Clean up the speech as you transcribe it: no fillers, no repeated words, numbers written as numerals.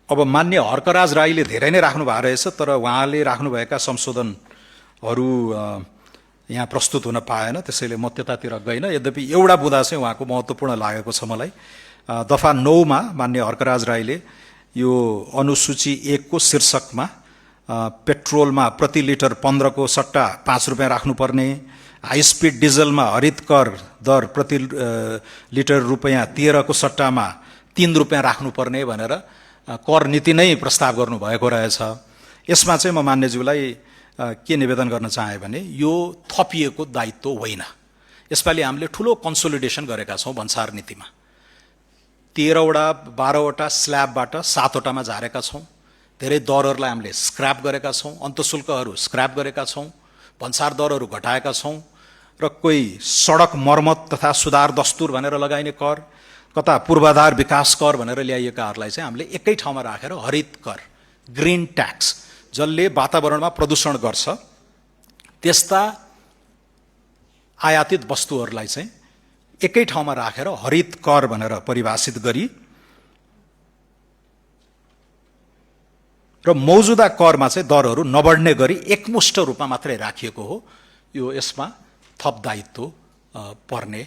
अब मान्य हर्कराज राईले धेरै नै राख्नु भएको रहेछ, तर उहाँले राख्नुभएका संशोधनहरू यहाँ प्रस्तुत हुन पाएन, त्यसैले म त्यतातिर गइन। यद्यपि एउटा बुँदा चाहिँ उहाँको महत्त्वपूर्ण लागेको छ मलाई। दफा 9 मा मान्य हर्कराज राईले यो अनुसूची 1 को शीर्षकमा पेट्रोलमा प्रति लिटर 15 को सट्टा 5 रुपियाँ राख्नुपर्ने, हाई स्पिड डिजलमा हरित कर दर प्रति लिटर रुपियाँ 13 को सट्टामा 3 रुपियाँ राख्नुपर्ने भनेर कर नीति नै प्रस्ताव गर्नुभएको रहेछ। यसमा चाहिँ म मान्यज्यूलाई के निवेदन गर्न चाहे भने यो थपिएको दायित्व होइन। यसपालि हामीले ठूलो कन्सोलिडेसन गरेका छौं भन्सार नीतिमा। 13 वटा 12 वटा स्ल्याबबाट 7 वटामा झारेका छौं। धेरै दरहरूलाई हामीले स्क्रैप गरेका छौं, अन्तशुल्कहरू स्क्रैप गरेका छौं, भन्सार दरहरू घटाएका छौं र कोही सडक मर्मत तथा सुधार दस्तुर भनेर लगाइने कर, कता पूर्वाधार विकास कर भनेर ल्याइएकाहरूलाई चाहिँ हामीले एकै ठाउँमा राखेर हरित कर, ग्रीन ट्याक्स, जसले वातावरणमा प्रदूषण गर्छ त्यस्ता आयातित वस्तुहरूलाई चाहिँ एकै ठाउँमा राखेर हरित कर भनेर परिभाषित गरी र मौजुदा करमा चाहिँ दरहरू नबढ्ने गरी एकमुष्ट रूपमा मात्रै राखिएको हो। यो यसमा थप दायित्व पर्ने